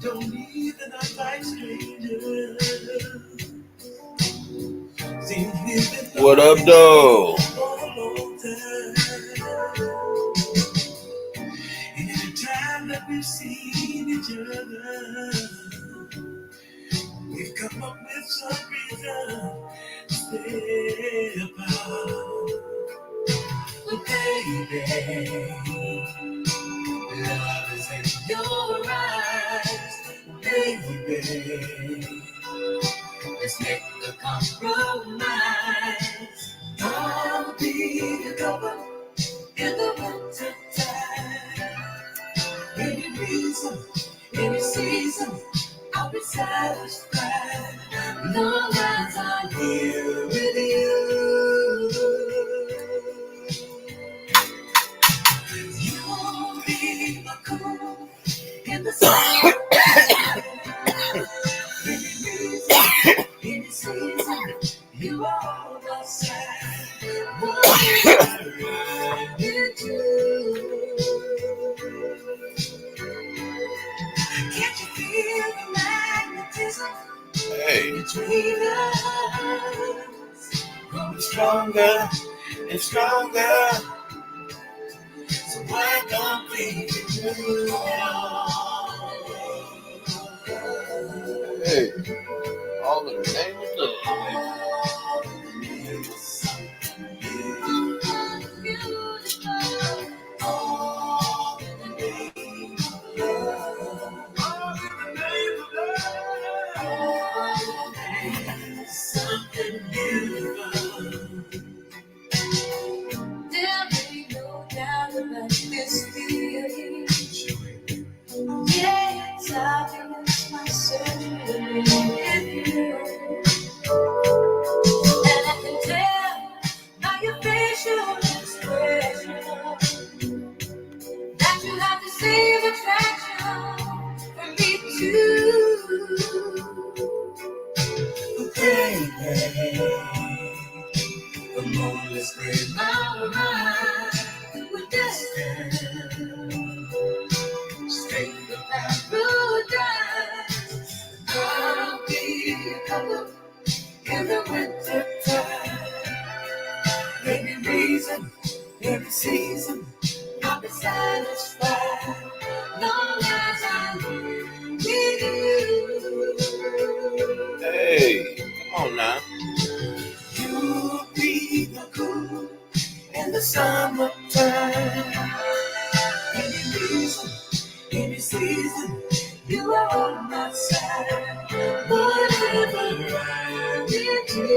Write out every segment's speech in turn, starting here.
Don't even act like strangers. What up, though? Anytime that we've seen each other, we've come up with some reason to stay apart. But baby, love is in your eyes. Baby, let's make a compromise. I'll be your cover in the winter time. Any reason, any season, I'll be satisfied. Long as I'm here with you. You'll be my cool in the sun. Any reason, any season, you are on my side. Whatever I can do. Can't you feel the magnetism between us? Growing stronger and stronger. So why don't we do? Hey, all in the name of love. Something beautiful. There ain't no doubt about this feeling. Yeah, it's obvious myself with you. And I can tell by your facial expression that you have the same attraction for me too. Baby, the moonless gray mountain with distance straight to paradise. I'll be your cover in the winter time. Any reason, any season, I'll be satisfied. Long as I'm with you. Hey, come on now. You'll be my cool in the summertime. Any reason, any season, you are on my side. Whatever I will do.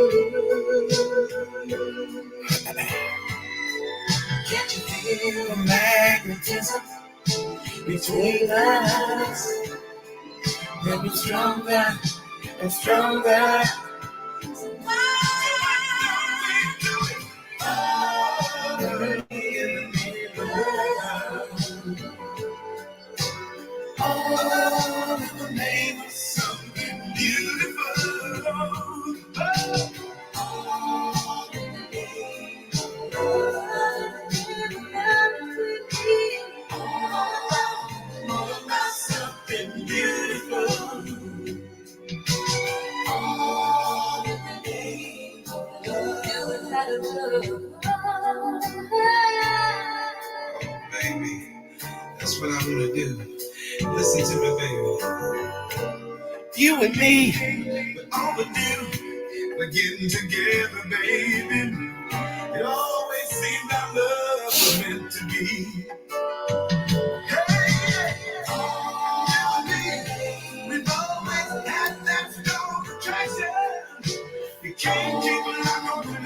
Can't you feel the magnetism between us? Maybe stronger and stronger. So why do it all in the name of something beautiful. All in the name of love. All about something beautiful. All in the name of love. Baby, that's what I'm gonna do. Listen to me, baby. You and me, we're overdue. We're getting together, baby. It always seemed our love was meant to be. Hey, you and me, we've always had that strong attraction. You can't keep a lock on the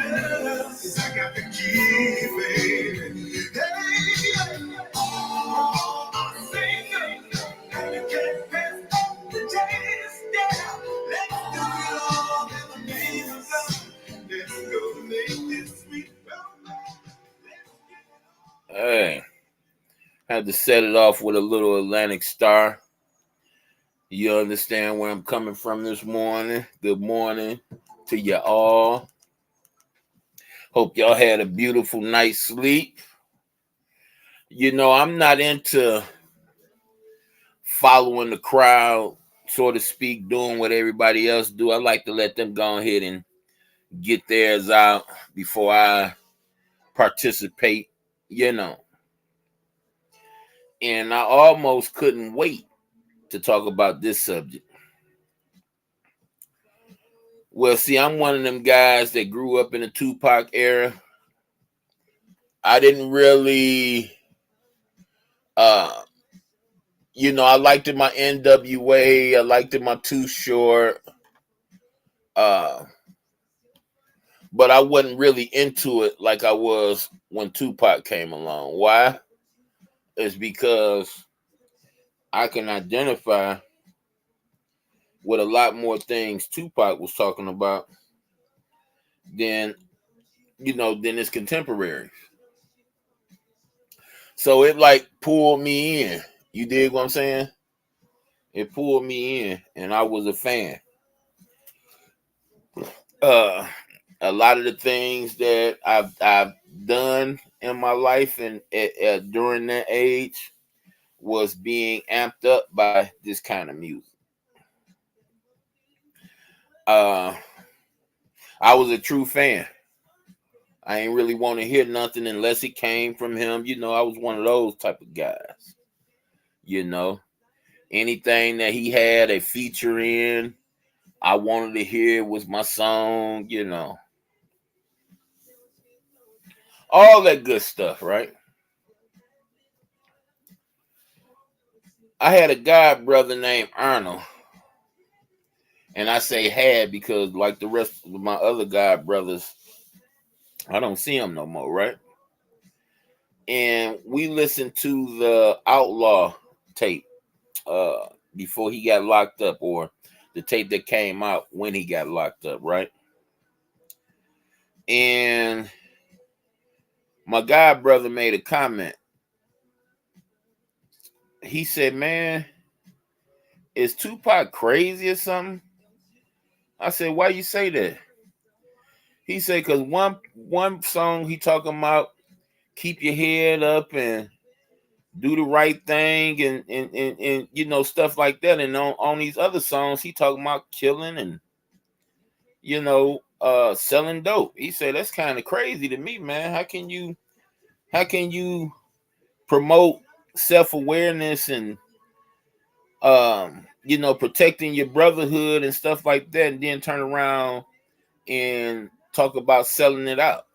love, 'cause I got the key, baby. Hey, I'm single, and you can't pass up the chance. Yeah, let's do it all in the name of love. Let's go make this sweet romance. Hey, had to set it off with a little Atlantic Star. You understand where I'm coming from this morning? Good morning to you all. Hope y'all had a beautiful night's sleep. You know, I'm not into following the crowd, so to speak, doing what everybody else do. I like to let them go ahead and get theirs out before I participate, you know. And I almost couldn't wait to talk about this subject. Well, see, I'm one of them guys that grew up in the Tupac era. I didn't really, uh, I liked it my NWA. I liked it my Too Short. Uh, but I wasn't really into it like I was when Tupac came along. Why? It's because I can identify with a lot more things Tupac was talking about than than his contemporaries. So it like pulled me in. You dig what I'm saying? It pulled me in, and I was a fan. Uh, a lot of the things that I've done in my life and during that age was being amped up by this kind of music. Uh, I was a true fan. I ain't really want to hear nothing unless it came from him. I was one of those type of guys. Anything that he had a feature in, I wanted to hear was my song. All that good stuff, right? I had a god brother named Arnold. And I say had because like the rest of my other god brothers, I don't see them no more, right? And we listened to the Outlaw tape before he got locked up, or the tape that came out when he got locked up, right? And my god brother made a comment. He said, "Man, is Tupac crazy or something?" I said, "Why you say that?" He said, "Cause one song he talking about keep your head up and do the right thing and stuff like that. And on these other songs, he talking about killing and selling dope." He said that's kind of crazy to me, man. How can you promote self-awareness and protecting your brotherhood and stuff like that, and then turn around and talk about selling it out?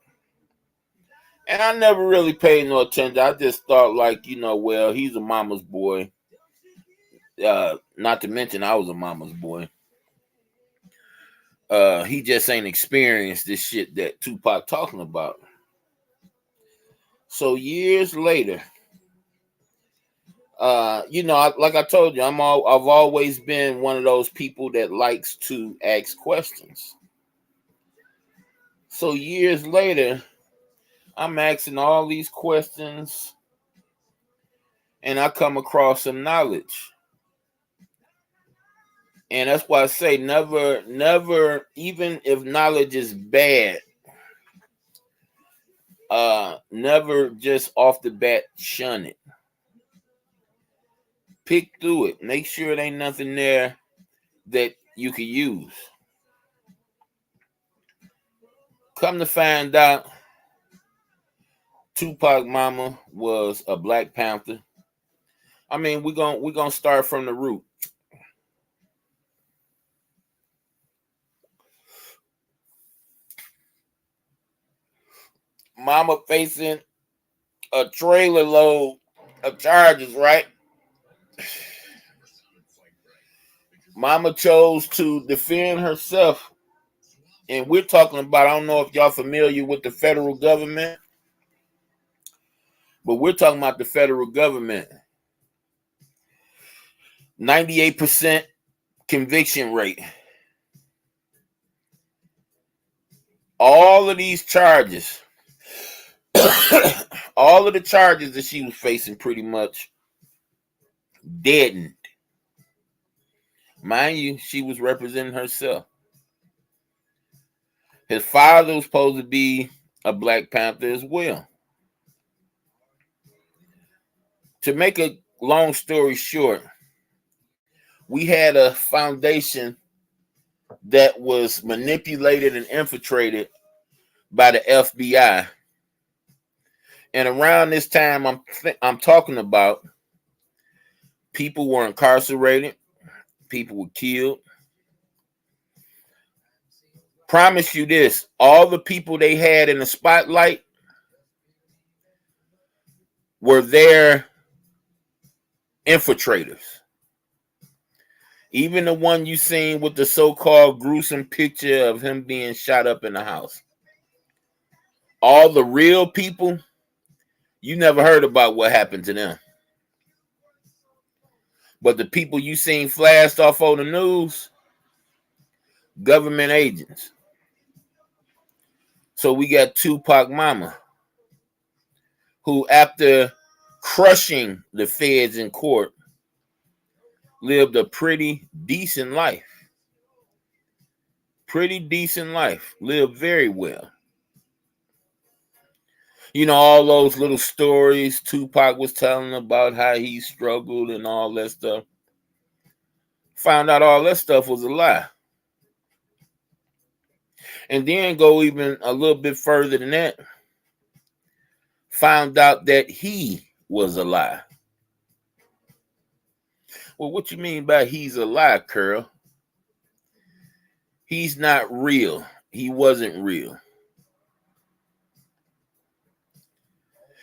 And I never really paid no attention. I just thought like, well, he's a mama's boy. Not to mention I was a mama's boy. He just ain't experienced this shit that Tupac talking about. So years later, like I told you, I've always been one of those people that likes to ask questions. So years later, I'm asking all these questions, and I come across some knowledge. And that's why I say never, even if knowledge is bad, never just off the bat shun it. Pick through it. Make sure it ain't nothing there that you can use. Come to find out, Tupac mama was a Black Panther. I mean, we're gonna start from the root. Mama facing a trailer load of charges, right? Mama chose to defend herself. And we're talking about, I don't know if y'all familiar with the federal government, but we're talking about the federal government. 98% conviction rate. All of these charges, all of the charges that she was facing pretty much deadened. Mind you, she was representing herself. His father was supposed to be a Black Panther as well. To make a long story short, We had a foundation that was manipulated and infiltrated by the FBI. And around this time I'm talking about, people were incarcerated, people were killed. Promise you this, all the people they had in the spotlight were their infiltrators. Even the one you seen with the so-called gruesome picture of him being shot up in the house. All the real people, you never heard about what happened to them. But the people you seen flashed off on the news, government agents. So we got Tupac Mama, who after crushing the feds in court, lived a pretty decent life. Pretty decent life. Lived very well. You know, all those little stories Tupac was telling about how he struggled and all that stuff. Found out all that stuff was a lie. And then go even a little bit further than that. Found out that he was a lie. Well, what you mean by he's a lie, Curl? He's not real. He wasn't real.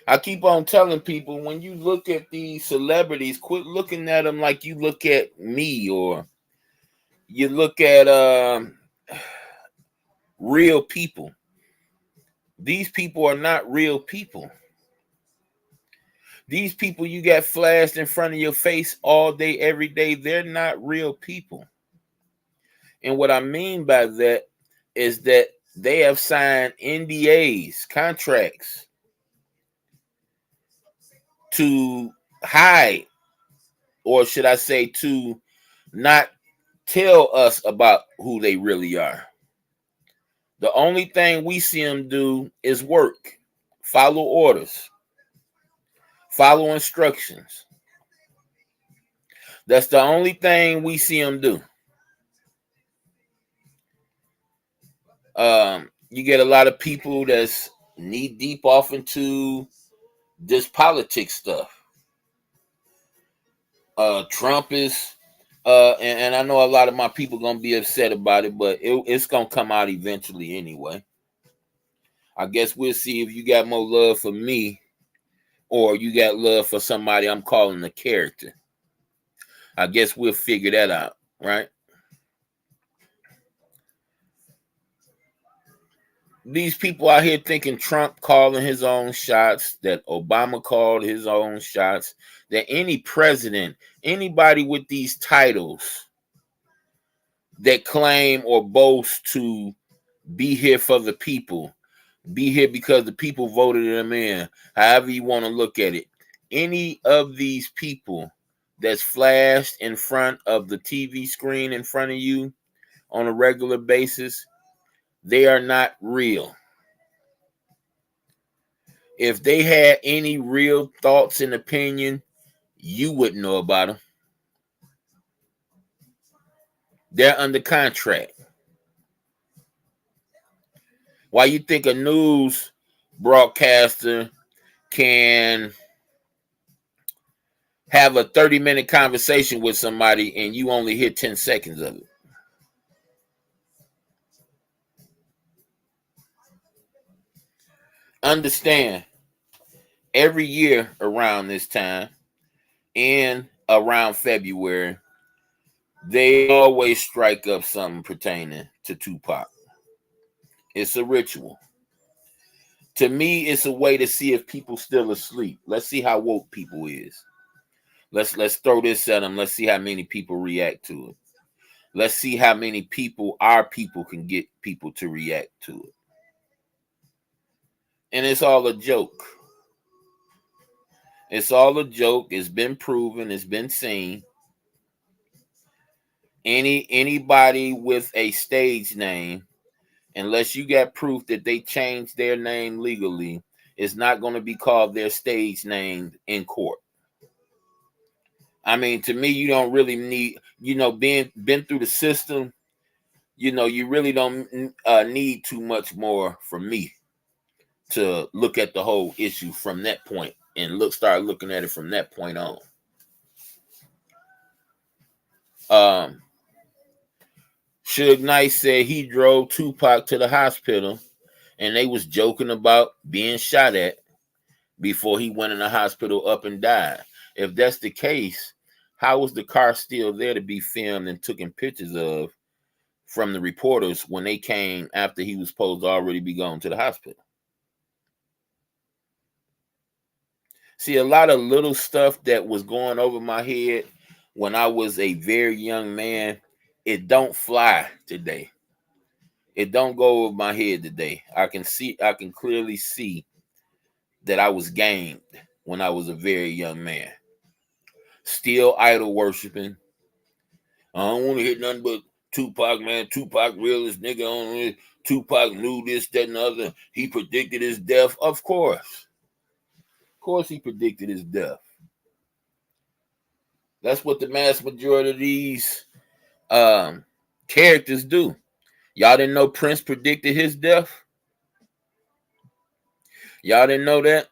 I keep on telling people, when you look at these celebrities, quit looking at them like you look at me, or you look at real people. These people are not real people. These people you got flashed in front of your face all day, every day, they're not real people. And what I mean by that is that they have signed NDAs, contracts, to hide, or should I say, to not tell us about who they really are. The only thing we see them do is work, follow orders, follow instructions. That's the only thing we see them do. You get a lot of people that's knee deep off into this politics stuff. Trump is, and I know a lot of my people gonna be upset about it, but it's gonna come out eventually anyway. I guess we'll see if you got more love for me or you got love for somebody I'm calling a character. I guess we'll figure that out, right? These people out here thinking Trump calling his own shots, that Obama called his own shots, that any president, anybody with these titles that claim or boast to be here for the people, be here because the people voted them in, however you want to look at it. Any of these people that's flashed in front of the TV screen in front of you on a regular basis, they are not real. If they had any real thoughts and opinion, you wouldn't know about them. They're under contract. Why you think a news broadcaster can have a 30-minute conversation with somebody and you only hear 10 seconds of it? Understand, every year around this time and around February, they always strike up something pertaining to Tupac. It's a ritual. To me, it's a way to see if people still asleep. Let's see how woke people is. Let's throw this at them. Let's see how many people react to it. Let's see how many people our people can get people to react to it. And it's all a joke. It's all a joke. It's been proven. It's been seen. Anybody with a stage name, unless you got proof that they changed their name legally, is not going to be called their stage name in court. I mean, to me, you don't really need, being been through the system. You really don't need too much more from me to look at the whole issue from that point and start looking at it from that point on. Um, Suge Knight said he drove Tupac to the hospital, and they was joking about being shot at before he went in the hospital up and died. If that's the case, how was the car still there to be filmed and taken pictures of from the reporters when they came after he was supposed to already be gone to the hospital? See, a lot of little stuff that was going over my head when I was a very young man, it don't fly today. It don't go over my head today. I can clearly see that I was gamed when I was a very young man. Still idol worshiping. I don't want to hear nothing but Tupac, man. Tupac realest nigga on it. Tupac knew this, that, and the other. He predicted his death. Of course. Of course he predicted his death. That's what the mass majority of these characters do. Y'all didn't know Prince predicted his death? Y'all didn't know that?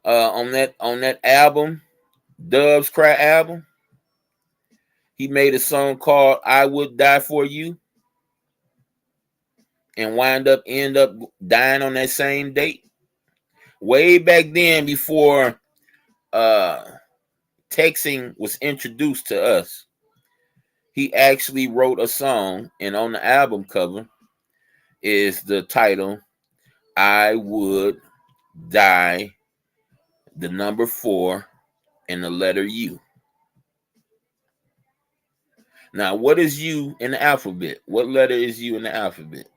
On that album, Doves Cry album, he made a song called I Would Die For You and end up dying on that same date. Way back then, before texting was introduced to us, he actually wrote a song, and on the album cover is the title, I Would Die, the number 4 and the letter U. Now, what is U in the alphabet? What letter is U in the alphabet?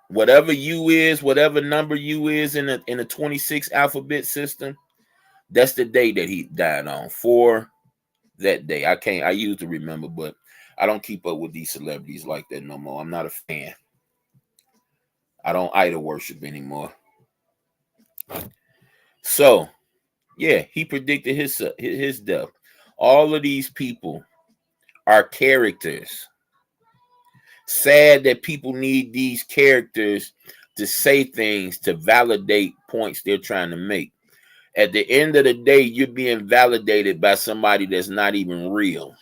Whatever U is, whatever number U is in the 26 alphabet system, that's the day that he died on. For that day, I used to remember, but I don't keep up with these celebrities like that no more. I'm not a fan. I don't idol worship anymore. So, yeah, he predicted his death. All of these people are characters. Sad that people need these characters to say things to validate points they're trying to make. At the end of the day, you're being validated by somebody that's not even real.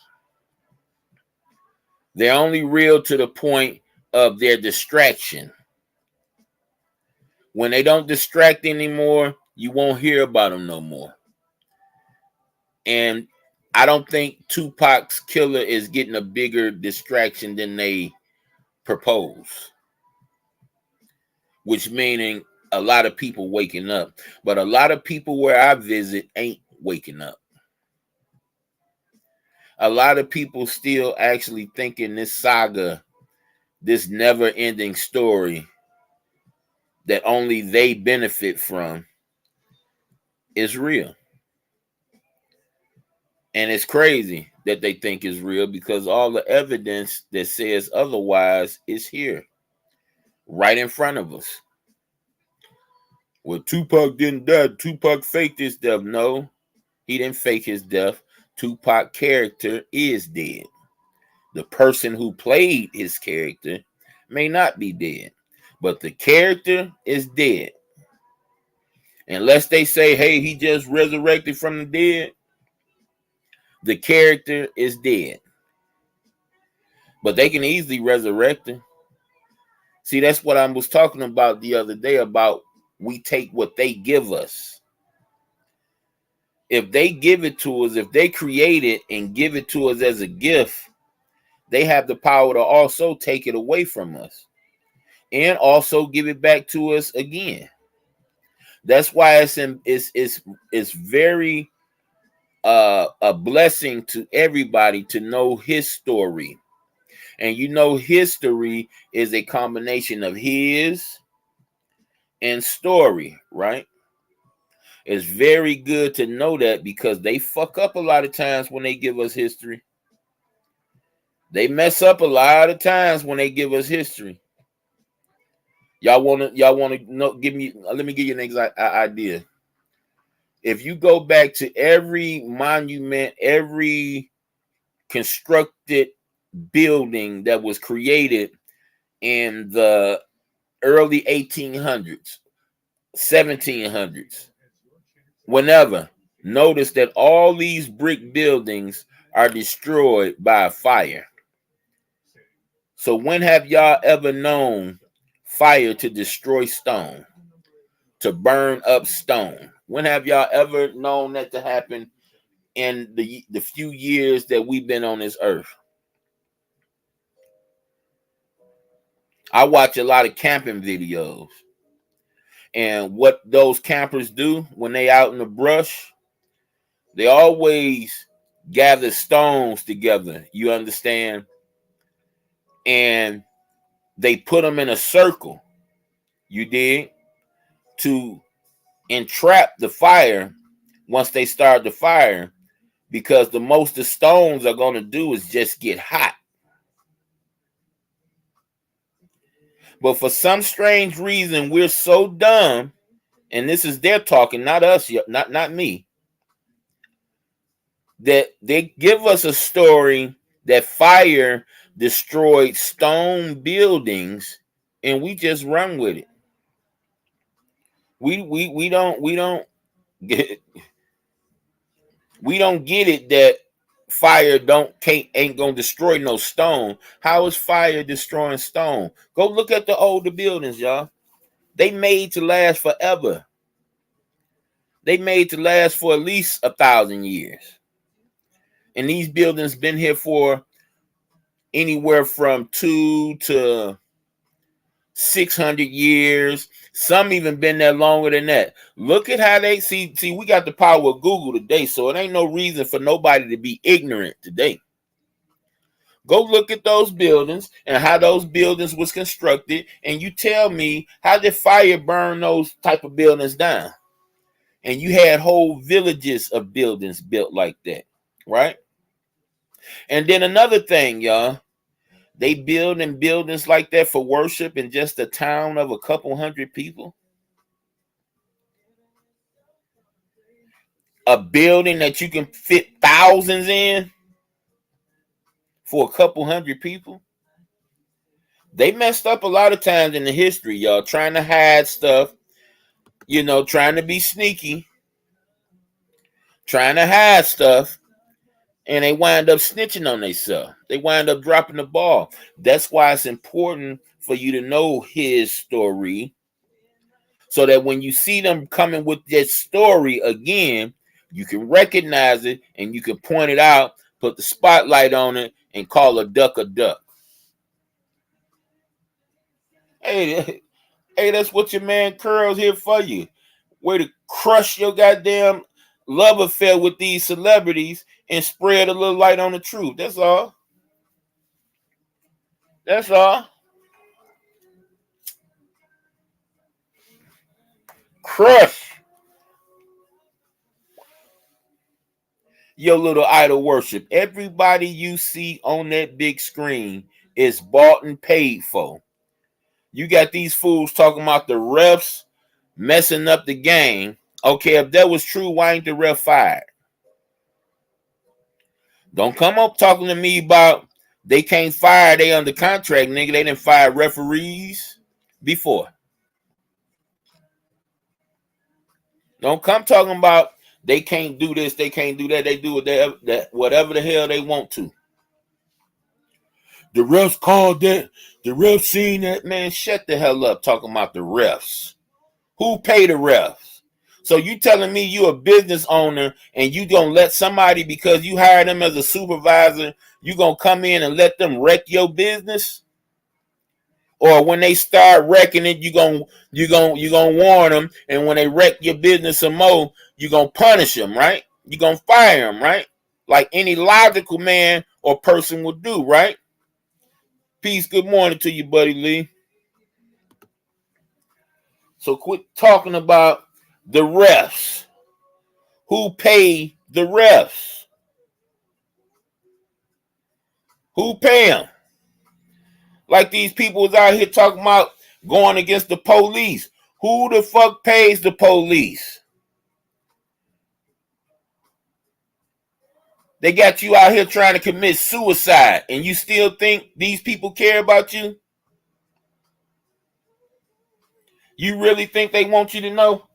They're only real to the point of their distraction. When they don't distract anymore, you won't hear about them no more. And I don't think Tupac's killer is getting a bigger distraction than they propose, which meaning a lot of people waking up. But a lot of people where I visit ain't waking up. A lot of people still actually thinking this saga, this never-ending story that only they benefit from, is real. And it's crazy that they think is real because all the evidence that says otherwise is here, right in front of us. Well, Tupac didn't die. Tupac faked his death. No, he didn't fake his death. Tupac character is dead. The person who played his character may not be dead, but the character is dead. Unless they say, hey, he just resurrected from the dead, the character is dead. But they can easily resurrect him. See, that's what I was talking about the other day about we take what they give us. If they give it to us, if they create it and give it to us as a gift, they have the power to also take it away from us and also give it back to us again. That's why it's very a blessing to everybody to know his story. And history is a combination of his and story, right? It's very good to know that because they fuck up a lot of times when they give us history. They mess up a lot of times when they give us history. Y'all wanna know? Give me. Let me give you an exact idea. If you go back to every monument, every constructed building that was created in the early 1800s, 1700s, whenever, notice that all these brick buildings are destroyed by a fire. So when have y'all ever known fire to destroy stone, to burn up stone? When have y'all ever known that to happen in the few years that we've been on this earth? I watch a lot of camping videos, and what those campers do when they out in the brush, they always gather stones together, you understand, and they put them in a circle, you dig, to entrap the fire once they start the fire, because the most the stones are going to do is just get hot. But for some strange reason, we're so dumb, and this is their talking, not us, not me, that they give us a story that fire destroyed stone buildings, and we just run with it. We don't get we don't get it that fire ain't gonna destroy no stone. How is fire destroying stone? Go look at the older buildings, y'all. They made to last forever. They made to last for at least 1,000 years. And these buildings been here for anywhere from 200 to 600 years. Some even been there longer than that. Look at how they see. We got the power of Google today, so it ain't no reason for nobody to be ignorant today. Go look at those buildings and how those buildings was constructed, and you tell me, how did fire burn those type of buildings down? And you had whole villages of buildings built like that, right? And then another thing, y'all, they build in buildings like that for worship in just a town of a couple hundred people. A building that you can fit thousands in for a couple hundred people. They messed up a lot of times in the history, y'all, trying to hide stuff, trying to be sneaky, trying to hide stuff, and they wind up snitching on themselves. They wind up dropping the ball. That's why it's important for you to know his story, so that when you see them coming with this story again, you can recognize it and you can point it out, put the spotlight on it, and call a duck a duck. Hey, hey, that's what your man Curl's here for you. Way to crush your goddamn love affair with these celebrities and spread a little light on the truth. That's all. That's all. Crush your little idol worship. Everybody you see on that big screen is bought and paid for. You got these fools talking about the refs messing up the game. Okay, if that was true, why ain't the ref fired? Don't come up talking to me about they can't fire, they under contract, nigga. They didn't fire referees before. Don't come talking about they can't do this, they can't do that. They do whatever the hell they want to. The refs called that. The refs seen that. Man, shut the hell up talking about the refs. Who paid the refs? So you telling me you a business owner and you gonna let somebody, because you hired them as a supervisor, you gonna come in and let them wreck your business? Or when they start wrecking it, you gonna warn them, and when they wreck your business some more, you gonna punish them, right? You gonna fire them, right? Like any logical man or person would do, right? Peace, good morning to you, buddy Lee. So quit talking about the refs. Who pay the refs? Who pay them? Like these people was out here talking about going against the police. Who the fuck pays the police? They got you out here trying to commit suicide, and you still think these people care about you? You really think they want you to know?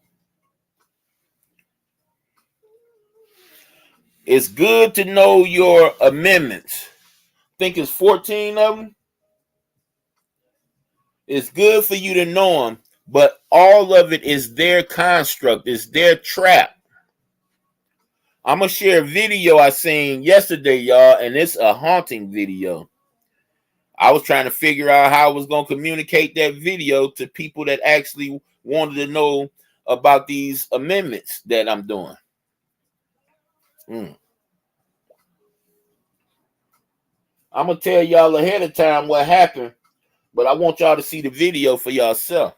It's good to know your amendments. I think it's 14 of them. It's good for you to know them, but all of it is their construct. It's their trap. I'm going to share a video I seen yesterday, y'all, and it's a haunting video. I was trying to figure out how I was going to communicate that video to people that actually wanted to know about these amendments that I'm doing. I'm going to tell y'all ahead of time what happened, but I want y'all to see the video for yourself.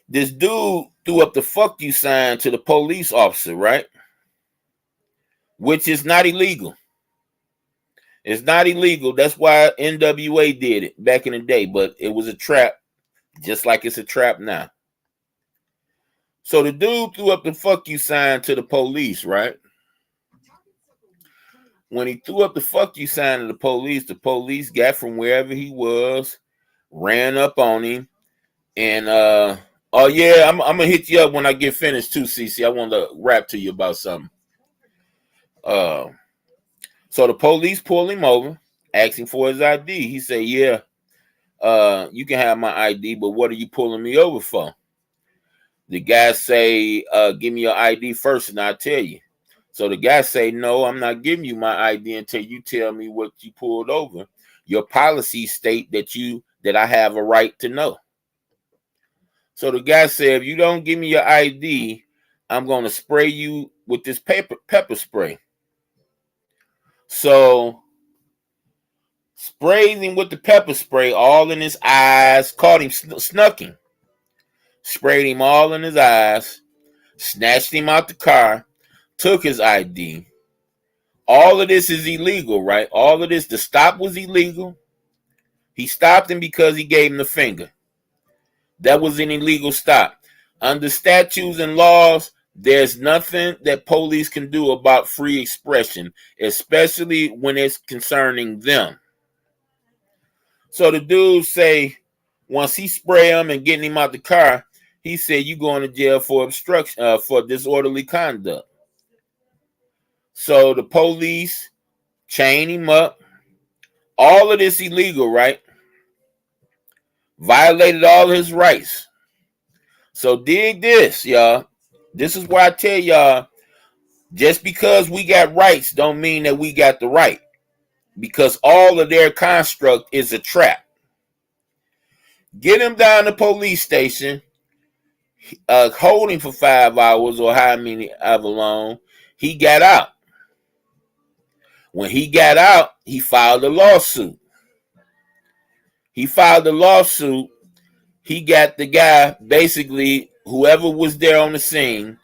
This dude threw up the fuck you sign to the police officer, right? Which is not illegal. It's not illegal. That's why NWA did it back in the day, but it was a trap, just like it's a trap now. So the dude threw up the fuck you sign to the police, right? When he threw up the fuck you sign to the police got from wherever he was, ran up on him, and oh yeah, I'm gonna hit you up when I get finished too, CC. I want to rap to you about something. So the police pulled him over, asking for his ID. He said, yeah, you can have my ID, but what are you pulling me over for? The guy say, give me your ID first and I'll tell you. So the guy say, no, I'm not giving you my ID until you tell me what you pulled over. Your policies state that I have a right to know. So the guy said, if you don't give me your ID, I'm going to spray you with this pepper spray. So sprayed him with the pepper spray all in his eyes, caught him snucking. Sprayed him all in his eyes, snatched him out the car, took his ID. All of this is illegal, right? All of this, the stop was illegal. He stopped him because he gave him the finger. That was an illegal stop. Under statutes and laws, there's nothing that police can do about free expression, especially when it's concerning them. So the dude say, once he spray him and getting him out the car, he said, you going to jail for obstruction, for disorderly conduct. So the police chain him up. All of this illegal, right? Violated all his rights. So dig this, y'all. This is why I tell y'all, just because we got rights don't mean that we got the right. Because all of their construct is a trap. Get him down to police station, hold him for 5 hours or how many ever long. He got out. When he got out, he filed a lawsuit. He got the guy, basically, whoever was there on the scene,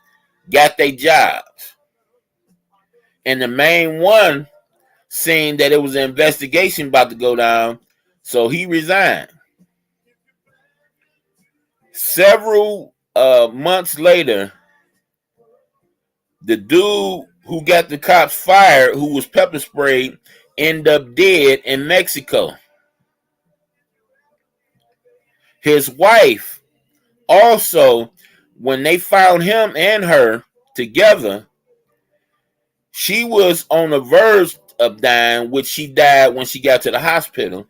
got their jobs. And the main one seen that it was an investigation about to go down, so he resigned. Several months later, the dude who got the cops fired, who was pepper sprayed, ended up dead in Mexico. His wife also, when they found him and her together, she was on the verge of dying, which she died when she got to the hospital.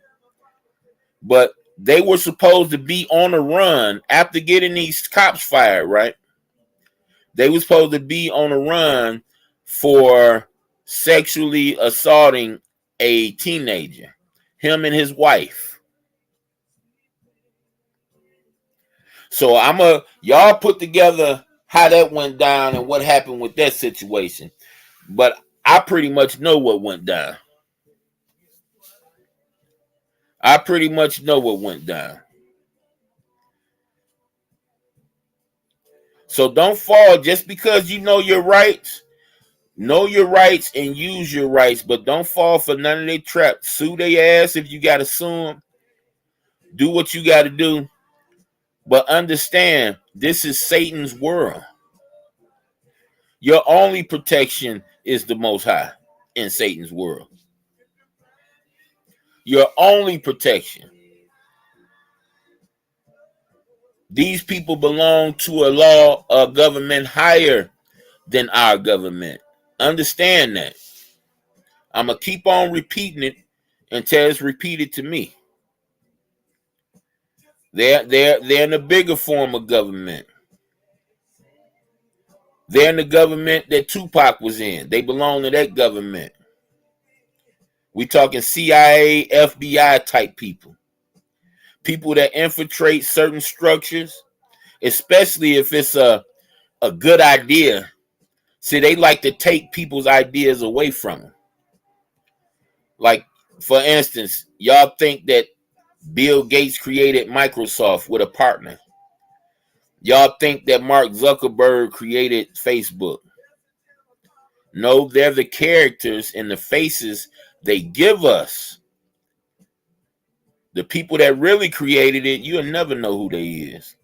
But they were supposed to be on the run after getting these cops fired, right? They were supposed to be on the run for sexually assaulting a teenager, him and his wife. So y'all put together how that went down and what happened with that situation. But I pretty much know what went down. So don't fall just because you know your rights. Know your rights and use your rights, but don't fall for none of their traps. Sue their ass if you got to sue them. Do what you got to do, but understand this is Satan's world. Your only protection is the Most High in Satan's world. Your only protection. These people belong to a government higher than our government. Understand that. I'm going to keep on repeating it until it's repeated to me. They're in a bigger form of government. They're in the government that Tupac was in. They belong to that government. We talking CIA, FBI type people. People that infiltrate certain structures, especially if it's a good idea. See, they like to take people's ideas away from them. Like, for instance, y'all think that Bill Gates created Microsoft with a partner. Y'all think that Mark Zuckerberg created Facebook. No, they're the characters and the faces they give us. The people that really created it, you'll never know who they is.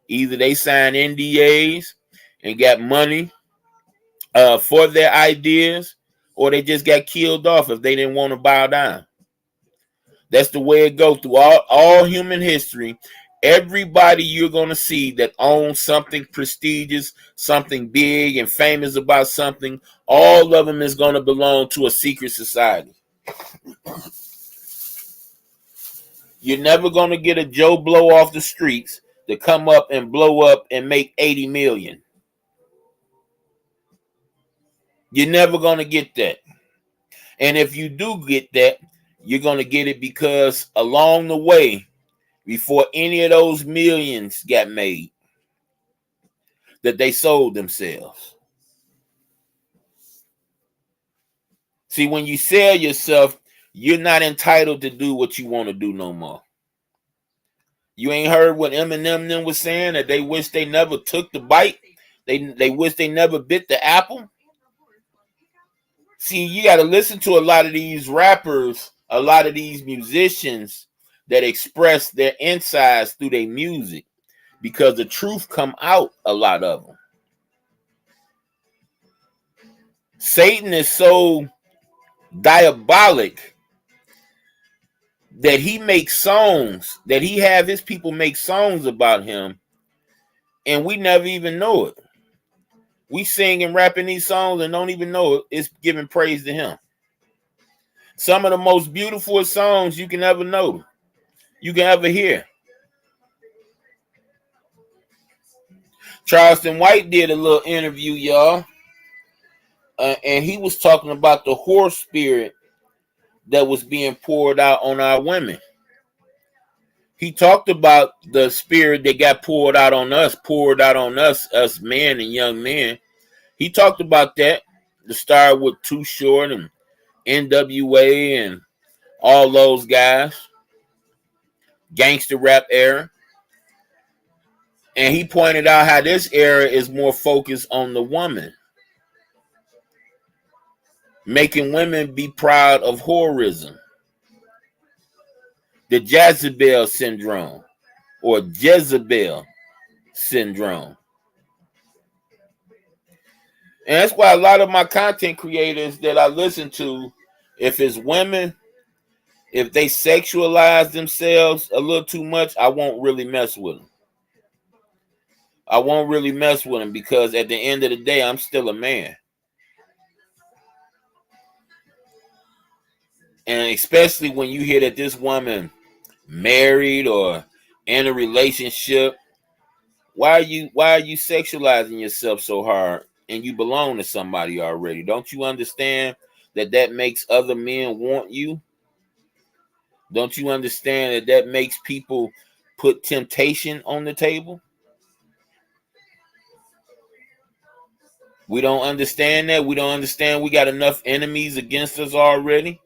Either they signed NDAs and got money for their ideas, or they just got killed off if they didn't want to bow down. That's the way it goes through all human history. Everybody you're going to see that owns something prestigious, something big and famous about something, all of them is going to belong to a secret society. You're never going to get a Joe Blow off the streets to come up and blow up and make 80 million. You're never going to get that. And if you do get that, you're going to get it because along the way, before any of those millions got made, that they sold themselves. See, when you sell yourself, you're not entitled to do what you want to do no more. You ain't heard what Eminem them was saying, that they wish they never took the bite. They wish they never bit the apple. See, you got to listen to a lot of these rappers, a lot of these musicians that express their insides through their music, because the truth come out, a lot of them. Satan is so diabolic that he makes songs, that he have his people make songs about him, and we never even know it. We sing and rapping these songs and don't even know it. It's giving praise to him. Some of the most beautiful songs you can ever know, you can ever hear. Charleston White did a little interview, y'all, and he was talking about the whore spirit that was being poured out on our women. He talked about the spirit that got poured out on us us men and young men. He talked about that. The start with Too Short and NWA and all those guys, gangster rap era. And he pointed out how this era is more focused on the woman, making women be proud of whorism. The Jezebel syndrome or Jezebel syndrome. And that's why a lot of my content creators that I listen to, if it's women, if they sexualize themselves a little too much, I won't really mess with them. I won't really mess with them because at the end of the day, I'm still a man. And especially when you hear that this woman married or in a relationship, why are you sexualizing yourself so hard and you belong to somebody already? Don't you understand that makes other men want you? Don't you understand that makes people put temptation on the table? We don't understand that. We don't understand we got enough enemies against us already.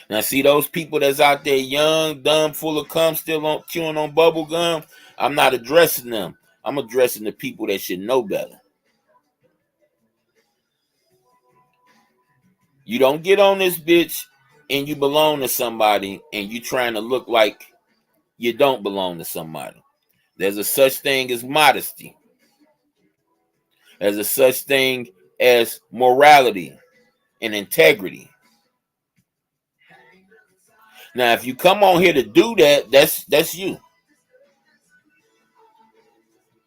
Now, see those people that's out there young, dumb, full of cum, still chewing on bubble gum? I'm not addressing them. I'm addressing the people that should know better. You don't get on this bitch and you belong to somebody and you trying to look like you don't belong to somebody. There's a such thing as modesty. There's a such thing as morality and integrity. Now, if you come on here to do that, that's you.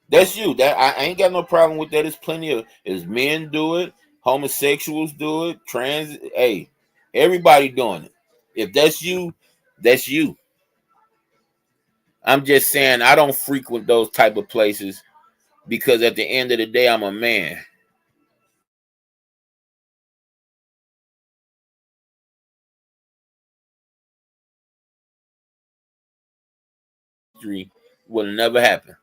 That's you. That I ain't got no problem with that. There's plenty of as men do it, homosexuals do it, trans. Hey, everybody doing it. If that's you, that's you. I'm just saying I don't frequent those type of places because at the end of the day, I'm a man. Would have never happened.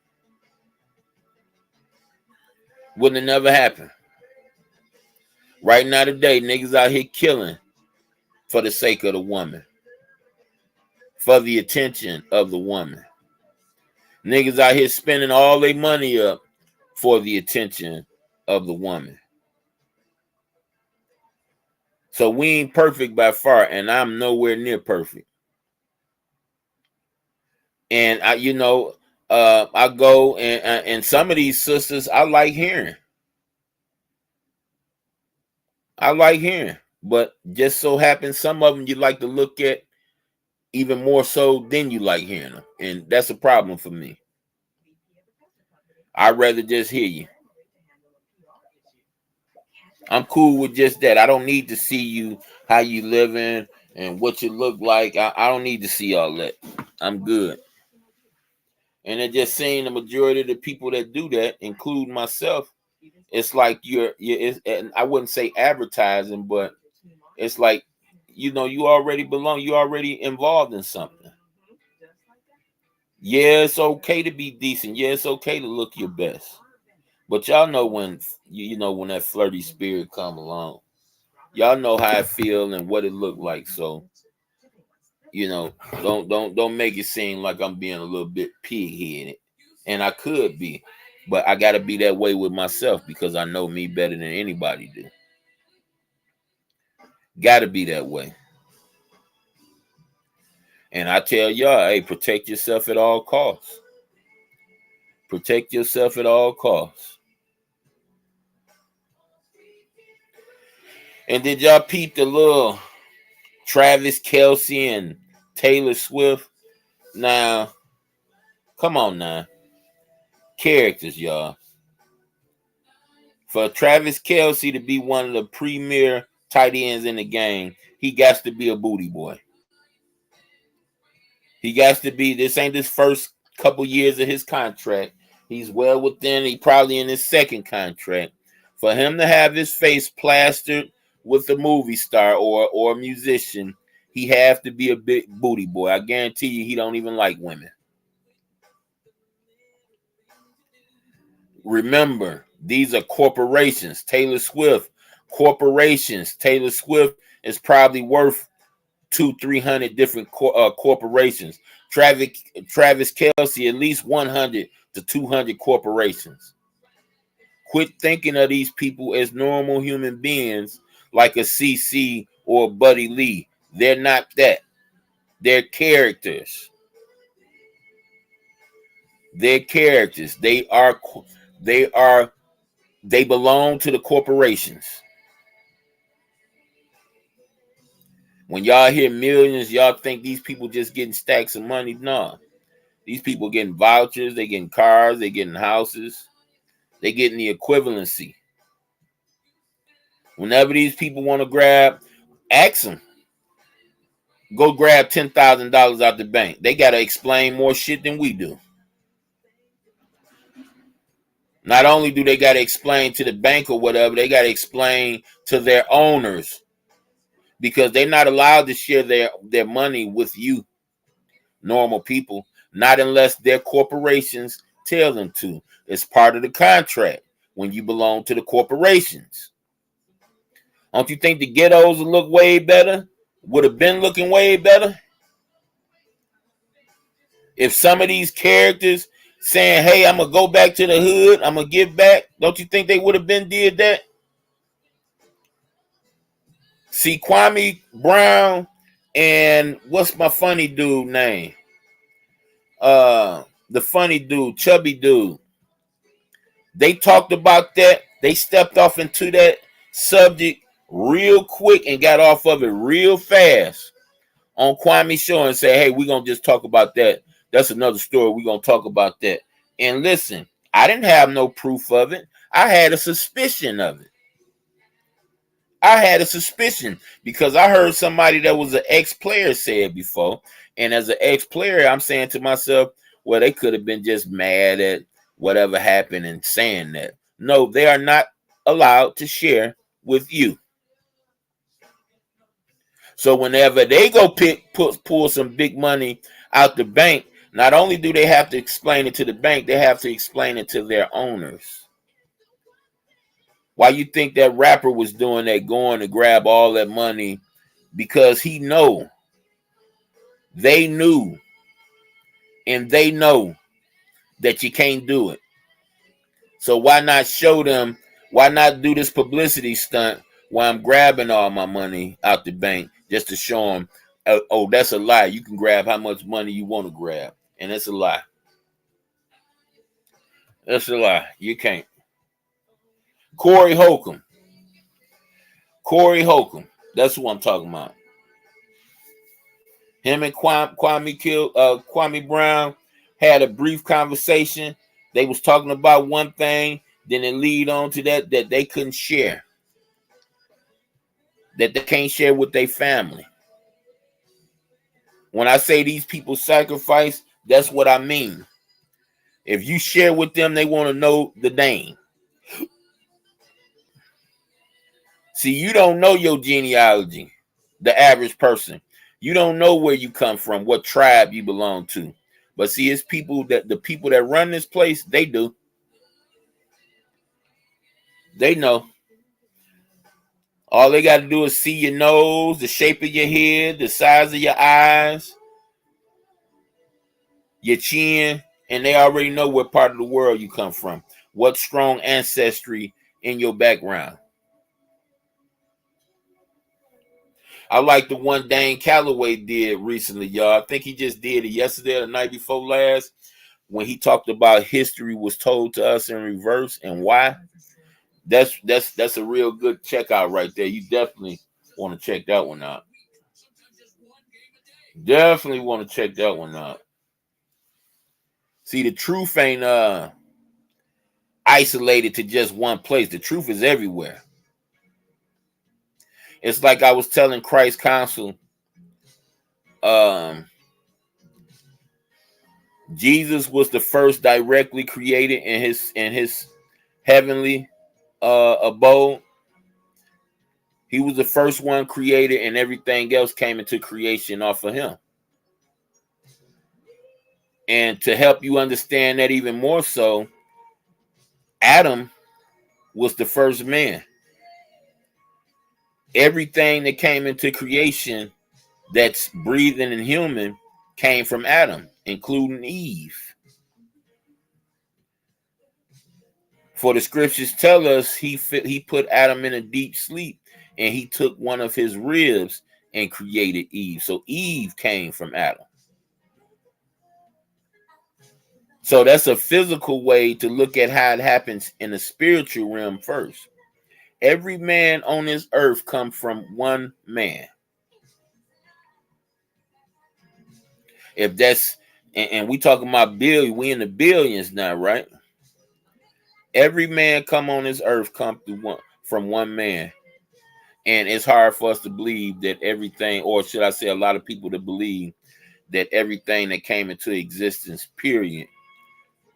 Wouldn't have never happened. Right now today, niggas out here killing for the sake of the woman, for the attention of the woman. Niggas out here spending all their money up for the attention of the woman. So we ain't perfect by far, and I'm nowhere near perfect. And I go and some of these sisters I like hearing. But just so happens some of them you like to look at even more so than you like hearing them, and that's a problem for me. I'd rather just hear you. I'm cool with just that. I don't need to see you, how you living and what you look like. I don't need to see all that. I'm good. And it just saying the majority of the people that do that, including myself, it's like and I wouldn't say advertising, but it's like, you already belong. You already involved in something. Yeah, it's okay to be decent. Yeah, it's okay to look your best. But y'all know when when that flirty spirit come along. Y'all know how I feel and what it looked like. So, don't make it seem like I'm being a little bit pig-headed. And I could be, but I gotta be that way with myself because I know me better than anybody do. Gotta be that way. And I tell y'all, hey, protect yourself at all costs. Protect yourself at all costs. And did y'all peep the little Travis Kelce and Taylor Swift? Now, come on now. Characters, y'all. For Travis Kelce to be one of the premier tight ends in the game, he got to be a booty boy. He got to be. This ain't his first couple years of his contract. He's well within. He probably in his second contract. For him to have his face plastered with a movie star or a musician, he have to be a big booty boy. I guarantee you, he don't even like women. Remember, these are corporations. Taylor Swift, corporations. Taylor Swift is probably worth 200-300 different corporations. Travis Kelce, at least 100 to 200 corporations. Quit thinking of these people as normal human beings like a CC or a Buddy Lee. They're not that. They're characters. They're characters. They belong to the corporations. When y'all hear millions, y'all think these people just getting stacks of money. No. These people getting vouchers, they getting cars, they getting houses, they getting the equivalency. Whenever these people want to grab, ask them. Go grab $10,000 out the bank. They got to explain more shit than we do. Not only do they got to explain to the bank or whatever, they got to explain to their owners because they're not allowed to share their money with you, normal people, not unless their corporations tell them to. It's part of the contract when you belong to the corporations. Don't you think the ghettos would look way better? Would have been looking way better? If some of these characters saying, hey, I'm going to go back to the hood, I'm going to give back, don't you think they would have been did that? See, Kwame Brown And what's my funny dude name? The funny dude, chubby dude. They talked about that. They stepped off into that subject real quick and got off of it real fast on Kwame Show and say, hey, we're going to just talk about that. That's another story. We're going to talk about that. And listen, I didn't have no proof of it. I had a suspicion of it. I had a suspicion because I heard somebody that was an ex-player say it before. And as an ex-player, I'm saying to myself, well, they could have been just mad at whatever happened and saying that. No, they are not allowed to share with you. So whenever they go pull some big money out the bank, not only do they have to explain it to the bank, they have to explain it to their owners. Why you think that rapper was doing that, going to grab all that money? Because he know, they knew, and they know that you can't do it. So why not show them? Why not do this publicity stunt while I'm grabbing all my money out the bank just to show them, oh, that's a lie. You can grab how much money you want to grab. And it's a lie. That's a lie. You can't. Corey Holcomb. That's who I'm talking about. Him and Kwame Brown had a brief conversation. They was talking about one thing, then it lead on to that they couldn't share. That they can't share with their family. When I say these people sacrifice, that's what I mean. If you share with them, they want to know the name. See, you don't know your genealogy, the average person. You don't know where you come from, what tribe you belong to. But see, it's the people that run this place, they do. They know. All they got to do is see your nose, the shape of your head, the size of your eyes, your chin, and they already know what part of the world you come from, what strong ancestry in your background. I like the one Dane Calloway did recently, y'all. I think he just did it yesterday or the night before last, when he talked about history was told to us in reverse and why. That's a real good checkout right there. You definitely want to check that one out. Definitely want to check that one out. See, the truth ain't isolated to just one place. The truth is everywhere. It's like I was telling Christ Council, Jesus was the first directly created in his heavenly abode. He was the first one created, and everything else came into creation off of him. And to help you understand that even more so, Adam was the first man. Everything that came into creation that's breathing and human came from Adam, including Eve. For the scriptures tell us he put Adam in a deep sleep, and he took one of his ribs and created Eve. So Eve came from Adam. So that's a physical way to look at how it happens in the spiritual realm first. Every man on this earth comes from one man. If that's, and we talking about billion, we in the billions now, right? Every man come on this earth come from one man. And it's hard for us to believe that everything, or should I say a lot of people to believe that everything that came into existence, period,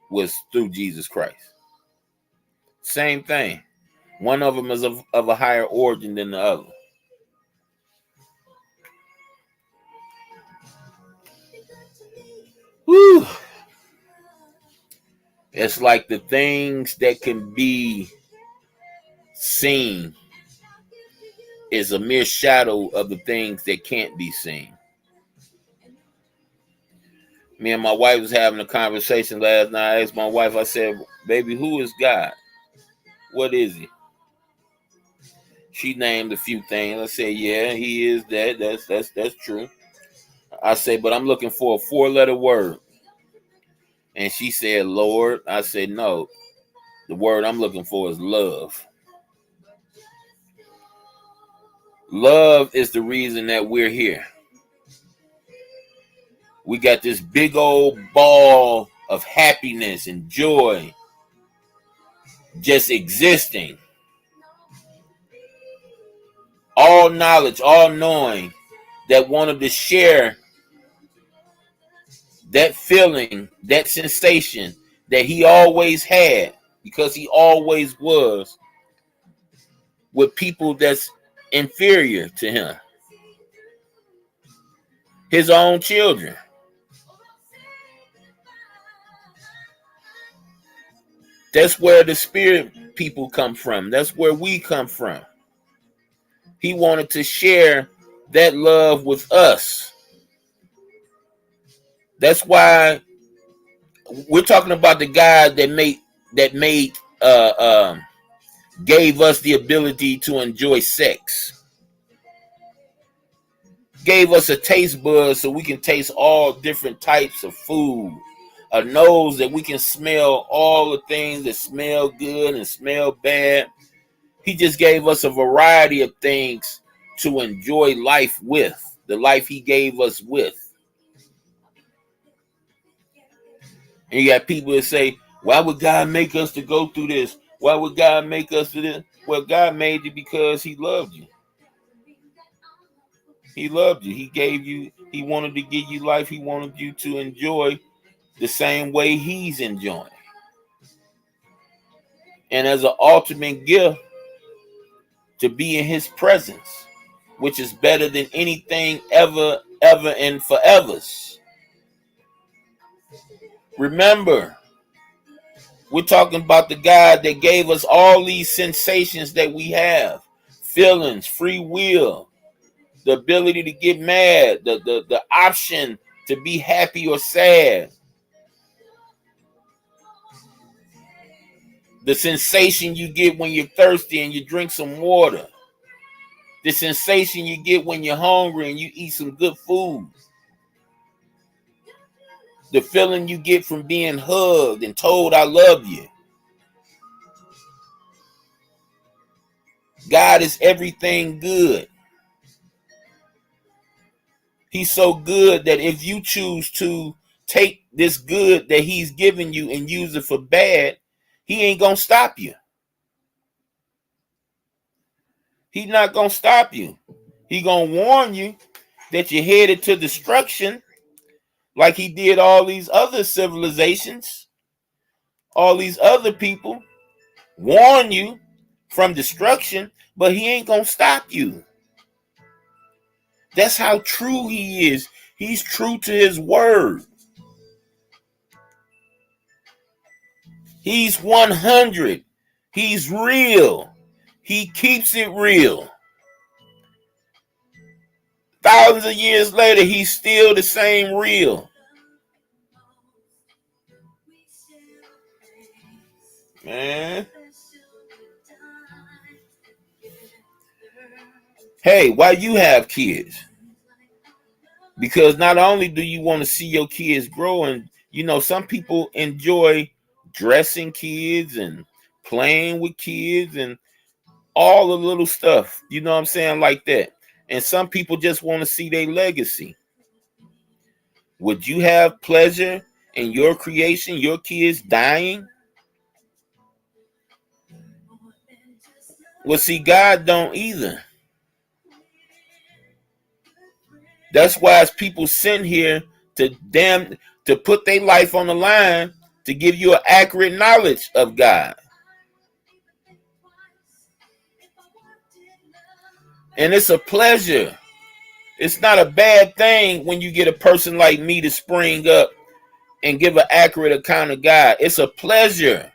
was through Jesus Christ. Same thing. One of them is of a higher origin than the other. Whew. It's like the things that can be seen is a mere shadow of the things that can't be seen. Me and my wife was having a conversation last night. I asked my wife, I said, baby, who is God? What is he? She named a few things. I said, yeah, he is that. That's true. I said, but I'm looking for a 4-letter word. And she said, Lord. I said, no. The word I'm looking for is love. Love is the reason that we're here. We got this big old ball of happiness and joy just existing. All knowledge, all knowing, that wanted to share that feeling, that sensation that he always had, because he always was, with people that's inferior to him, his own children. That's where the spirit people come from. That's where we come from. He wanted to share that love with us. That's why we're talking about the God that gave us the ability to enjoy sex. Gave us a taste bud so we can taste all different types of food. A nose that we can smell all the things that smell good and smell bad. He just gave us a variety of things to enjoy life with. The life he gave us with. And you got people that say, why would God make us to go through this? Why would God make us do this? Well, God made you because he loved you. He loved you. He wanted to give you life. He wanted you to enjoy the same way he's enjoying. And as an ultimate gift, to be in his presence, which is better than anything ever, and forevers. Remember, we're talking about the God that gave us all these sensations that we have. Feelings, free will, the ability to get mad, the option to be happy or sad. The sensation you get when you're thirsty and you drink some water. The sensation you get when you're hungry and you eat some good food. The feeling you get from being hugged and told I love you. God is everything good. He's so good that if you choose to take this good that he's given you and use it for bad, he ain't gonna stop you. He's not gonna stop you. He gonna warn you that you're headed to destruction, like he did all these other civilizations, all these other people. Warn you from destruction, but he ain't gonna stop you. That's how true he is. He's true to his word. He's 100. He's real. He keeps it real. Thousands of years later, he's still the same real. Man. Hey, why you have kids? Because not only do you want to see your kids grow, and some people enjoy dressing kids and playing with kids and all the little stuff, you know what I'm saying, like that. And some people just want to see their legacy. Would you have pleasure in your creation, your kids dying? Well, see, God don't either. That's why it's people sent here to put their life on the line to give you an accurate knowledge of God. And it's a pleasure. It's not a bad thing when you get a person like me to spring up and give an accurate account of God. It's a pleasure.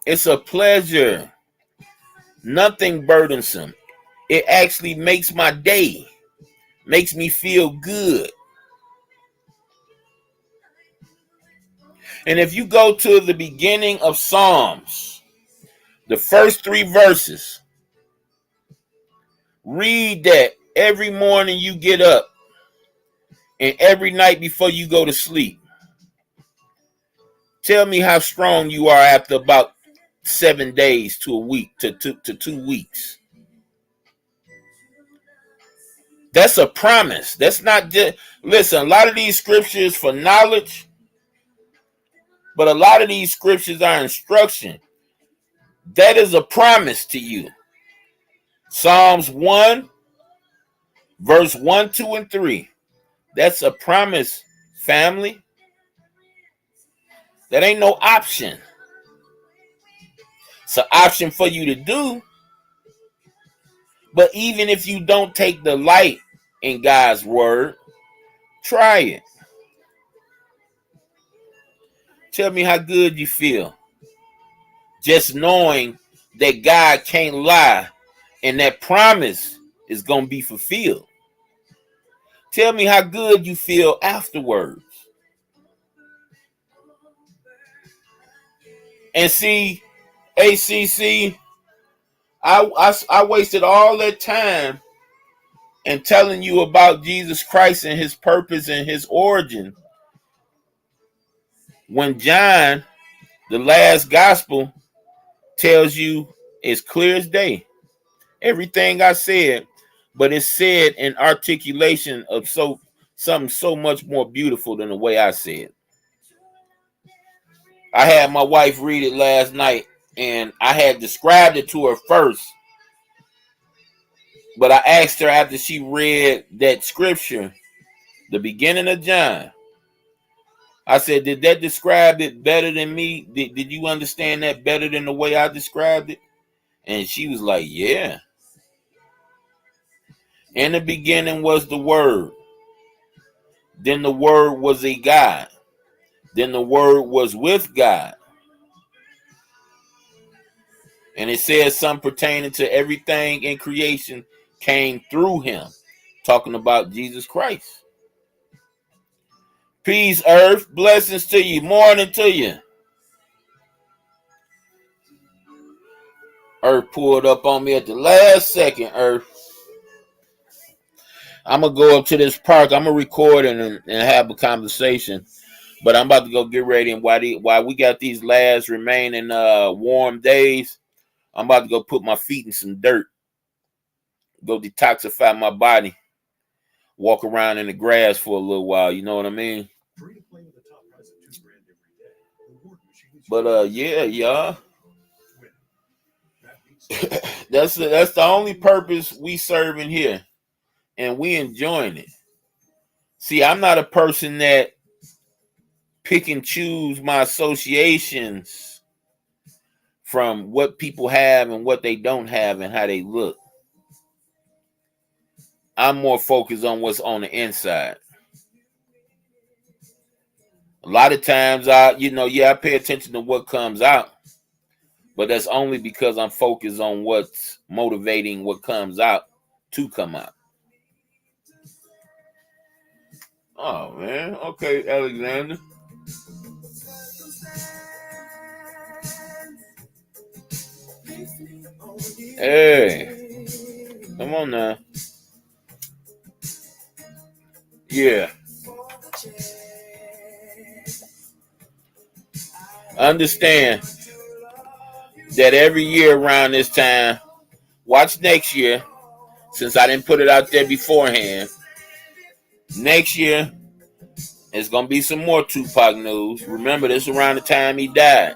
It's a pleasure. Nothing burdensome. It actually makes my day. Makes me feel good. And if you go to the beginning of Psalms, the first 3 verses, read that every morning you get up and every night before you go to sleep. Tell me how strong you are after about 7 days to a week, to 2 weeks. That's a promise. That's not just, listen, a lot of these scriptures for knowledge, but a lot of these scriptures are instruction. That is a promise to you. Psalms 1, verse 1, 2, and 3. That's a promise, family. That ain't no option. It's an option for you to do. But even if you don't take delight in God's word, try it. Tell me how good you feel. Just knowing that God can't lie and that promise is going to be fulfilled. Tell me how good you feel afterwards. And see, ACC, I wasted all that time in telling you about Jesus Christ and his purpose and his origin. When John, the last gospel, tells you it's clear as day. Everything I said, but it's said in articulation of something so much more beautiful than the way I said. I had my wife read it last night, and I had described it to her first. But I asked her after she read that scripture, the beginning of John, I said, did that describe it better than me? Did you understand that better than the way I described it? And she was like, yeah. In the beginning was the Word. Then the Word was a God. Then the Word was with God. And it says something pertaining to everything in creation came through him. Talking about Jesus Christ. Peace, earth. Blessings to you. Morning to you. Earth pulled up on me at the last second, Earth. I'm going to go up to this park. I'm going to record and have a conversation. But I'm about to go get ready. And while we got these last remaining warm days, I'm about to go put my feet in some dirt. Go detoxify my body. Walk around in the grass for a little while. You know what I mean? But yeah, y'all. That's the only purpose we serving here. And we enjoying it. See, I'm not a person that pick and choose my associations from what people have and what they don't have and how they look. I'm more focused on what's on the inside. A lot of times I pay attention to what comes out, but that's only because I'm focused on what's motivating what comes out to come out. Oh, man. Okay, Alexander. Hey. Come on now. Yeah. Understand that every year around this time, watch next year, since I didn't put it out there beforehand. Next year, there's going to be some more Tupac news. Remember, this is around the time he died.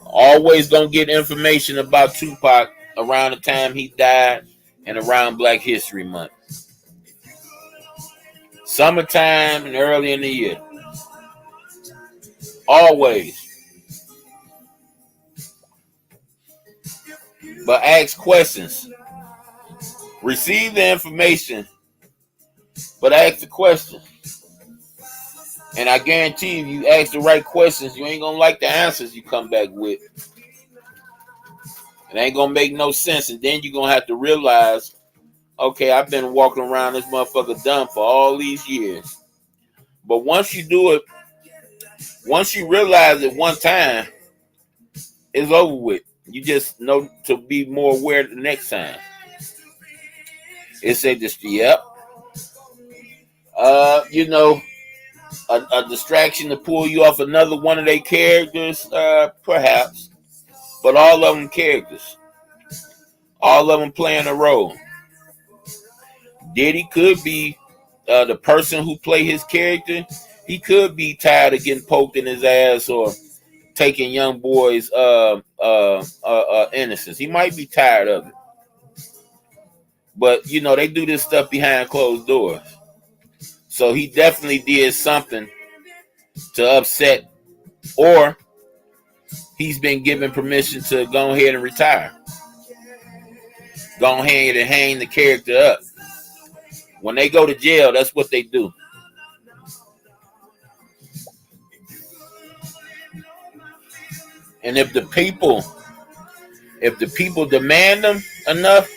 Always going to get information about Tupac around the time he died and around Black History Month. Summertime and early in the year. Always. But ask questions. Receive the information, but ask the question. And I guarantee if you ask the right questions, you ain't going to like the answers you come back with. It ain't going to make no sense. And then you're going to have to realize, okay, I've been walking around this motherfucker dumb for all these years. But once you do it, once you realize it one time, it's over with. You just know to be more aware the next time. It said this, yep. You know, a distraction to pull you off another one of their characters, perhaps. But all of them characters. All of them playing a role. Diddy could be the person who play his character. He could be tired of getting poked in his ass or taking young boys' innocence. He might be tired of it. But, you know, they do this stuff behind closed doors. So he definitely did something to upset, or he's been given permission to go ahead and retire. Go ahead and hang the character up. When they go to jail, that's what they do. And if the people demand them enough,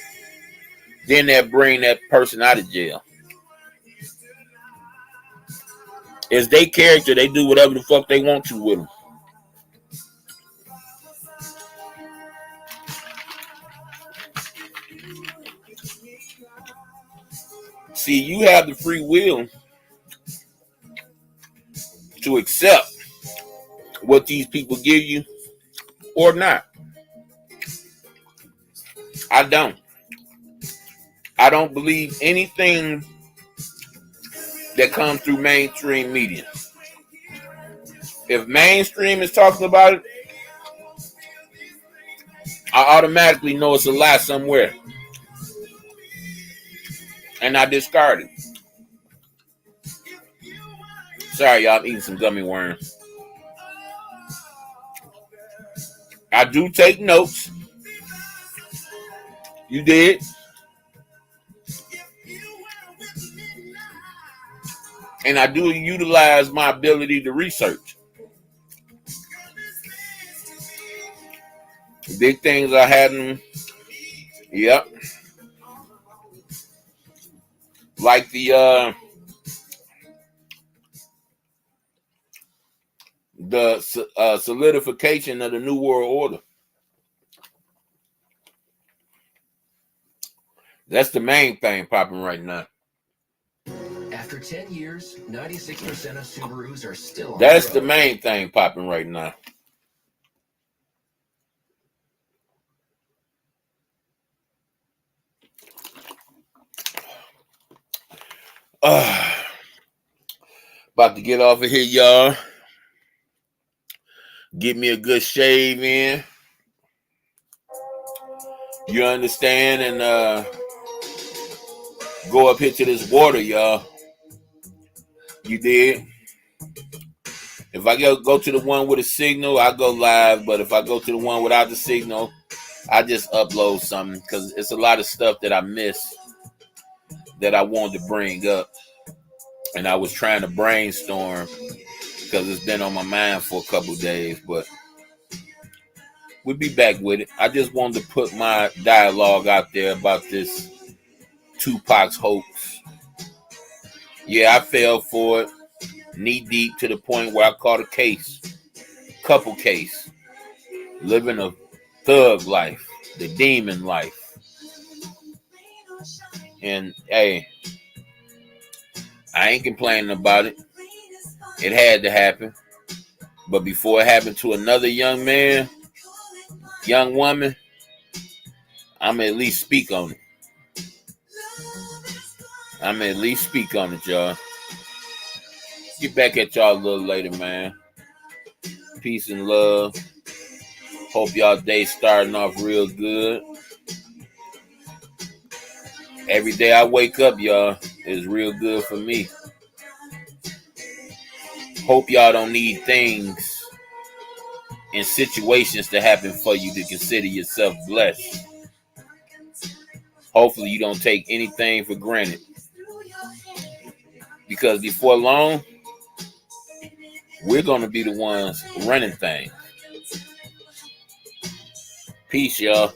then they'll bring that person out of jail. It's their character. They do whatever the fuck they want to with them. See, you have the free will to accept what these people give you or not. I don't. I don't believe anything that comes through mainstream media. If mainstream is talking about it, I automatically know it's a lie somewhere. And I discard it. Sorry, y'all, I'm eating some gummy worms. I do take notes. You did. And I do utilize my ability to research. Big things are happening. Yep. Like the solidification of the New World Order. That's the main thing popping right now. After 10 years, 96% of Subarus are still on That's the the main thing popping right now. About to get off of here, y'all. Get me a good shave in. You understand? And go up here to this water, y'all. You did? If I go to the one with a signal, I go live. But if I go to the one without the signal, I just upload something. Because it's a lot of stuff that I missed that I wanted to bring up. And I was trying to brainstorm because it's been on my mind for a couple of days. But we'll be back with it. I just wanted to put my dialogue out there about this Tupac's hoax. Yeah, I fell for it. Knee deep to the point where I caught a case. Couple case. Living a thug life. The demon life. And hey, I ain't complaining about it. It had to happen. But before it happened to another young man, young woman, I'm at least speak on it. I'm at least speak on it, y'all. Get back at y'all a little later, man. Peace and love. Hope y'all day starting off real good. Every day I wake up, y'all, is real good for me. Hope y'all don't need things and situations to happen for you to consider yourself blessed. Hopefully you don't take anything for granted. Because before long, we're going to be the ones running things. Peace, y'all.